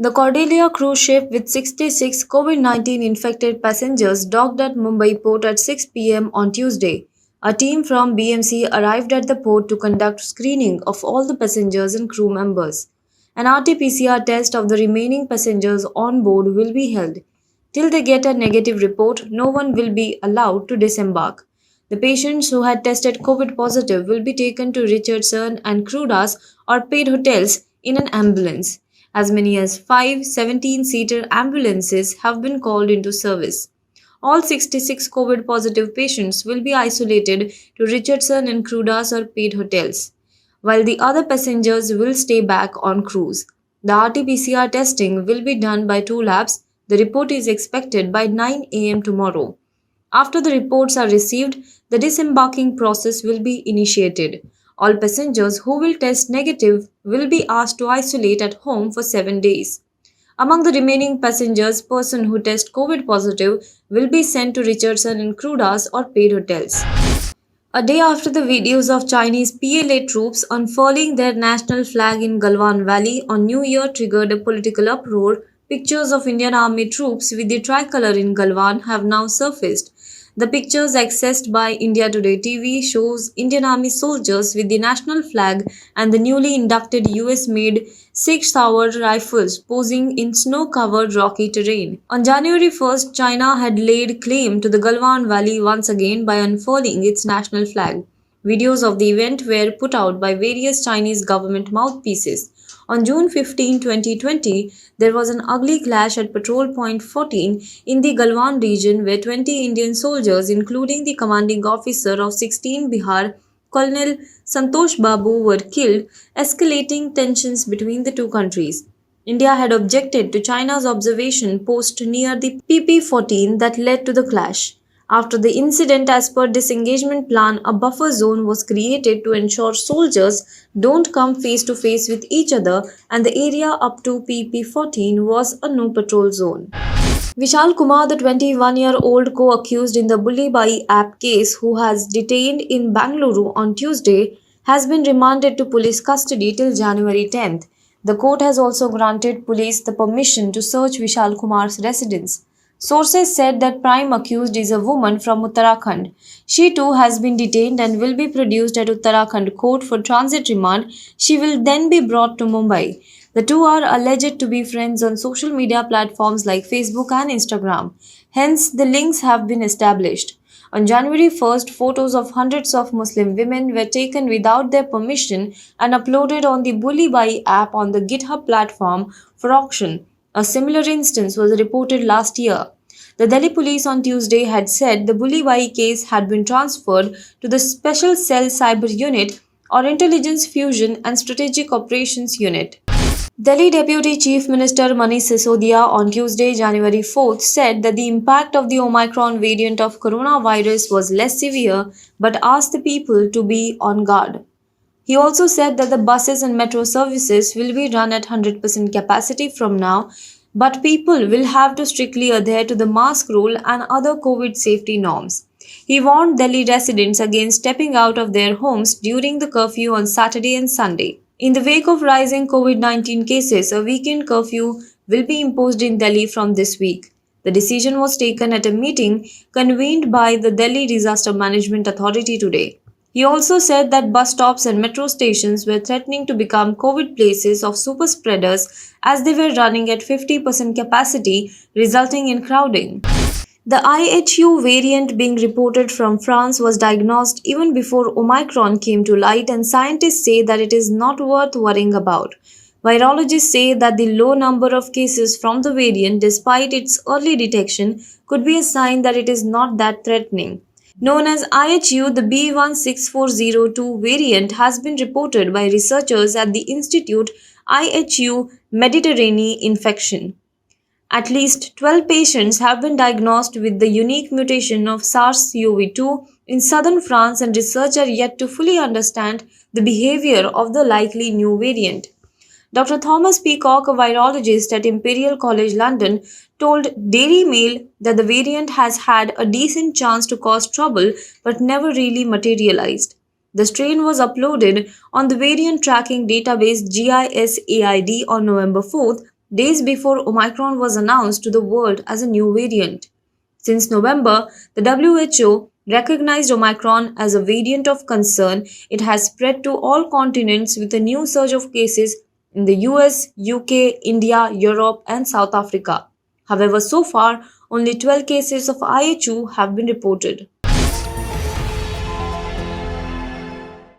The Cordelia cruise ship with 66 COVID-19 infected passengers docked at Mumbai port at 6 p.m. on Tuesday. A team from BMC arrived at the port to conduct screening of all the passengers and crew members. An RT-PCR test of the remaining passengers on board will be held. Till they get a negative report, no one will be allowed to disembark. The patients who had tested COVID positive will be taken to Richardson and Crudas or paid hotels in an ambulance. As many as 5 17-seater ambulances have been called into service. All 66 COVID positive patients will be isolated to Richardson and Crudas or paid hotels, while the other passengers will stay back on cruise. The RT-PCR testing will be done by two labs. The report is expected by 9 a.m. tomorrow. After the reports are received, the disembarking process will be initiated. All passengers who will test negative will be asked to isolate at home for 7 days. Among the remaining passengers, person who test COVID positive will be sent to Richardson and Crudas or paid hotels. A day after the videos of Chinese PLA troops unfurling their national flag in Galwan Valley on New Year triggered a political uproar, pictures of Indian Army troops with the tricolor in Galwan have now surfaced. The pictures accessed by India Today TV shows Indian Army soldiers with the national flag and the newly inducted US-made Sig-Sauer rifles posing in snow-covered rocky terrain. On January 1st, China had laid claim to the Galwan Valley once again by unfurling its national flag. Videos of the event were put out by various Chinese government mouthpieces. On June 15, 2020, there was an ugly clash at Patrol Point 14 in the Galwan region where 20 Indian soldiers, including the commanding officer of 16 Bihar, Colonel Santosh Babu, were killed, escalating tensions between the two countries. India had objected to China's observation post near the PP-14 that led to the clash. After the incident, as per disengagement plan, a buffer zone was created to ensure soldiers don't come face to face with each other, and the area up to PP-14 was a no patrol zone. Vishal Kumar, the 21-year-old co-accused in the Bully Bai app case who has detained in Bangalore on Tuesday, has been remanded to police custody till January 10th. The court has also granted police the permission to search Vishal Kumar's residence. Sources said that prime accused is a woman from Uttarakhand. She too has been detained and will be produced at Uttarakhand court for transit remand. She will then be brought to Mumbai. The two are alleged to be friends on social media platforms like Facebook and Instagram. Hence, the links have been established. On January 1st, photos of hundreds of Muslim women were taken without their permission and uploaded on the Bully Bai app on the GitHub platform for auction. A similar instance was reported last year. The Delhi police on Tuesday had said the Bully Bai case had been transferred to the Special Cell Cyber Unit or Intelligence Fusion and Strategic Operations Unit. Delhi Deputy Chief Minister Manish Sisodia on Tuesday, January 4th, said that the impact of the Omicron variant of coronavirus was less severe but asked the people to be on guard. He also said that the buses and metro services will be run at 100% capacity from now, but people will have to strictly adhere to the mask rule and other COVID safety norms. He warned Delhi residents against stepping out of their homes during the curfew on Saturday and Sunday. In the wake of rising COVID-19 cases, a weekend curfew will be imposed in Delhi from this week. The decision was taken at a meeting convened by the Delhi Disaster Management Authority today. He also said that bus stops and metro stations were threatening to become COVID places of super spreaders as they were running at 50% capacity, resulting in crowding. The IHU variant being reported from France was diagnosed even before Omicron came to light, and scientists say that it is not worth worrying about. Virologists say that the low number of cases from the variant, despite its early detection, could be a sign that it is not that threatening. Known as IHU, the B16402 variant has been reported by researchers at the Institute IHU Mediterranean infection. At least 12 patients have been diagnosed with the unique mutation of SARS-CoV-2 in southern France, and researchers are yet to fully understand the behavior of the likely new variant. Dr. Thomas Peacock, a virologist at Imperial College London, told Daily Mail that the variant has had a decent chance to cause trouble but never really materialized. The strain was uploaded on the variant tracking database GISAID on November 4th, days before Omicron was announced to the world as a new variant. Since November, the WHO recognized Omicron as a variant of concern. It has spread to all continents with a new surge of cases in the US, UK, India, Europe, and South Africa. However, so far, only 12 cases of IHU have been reported.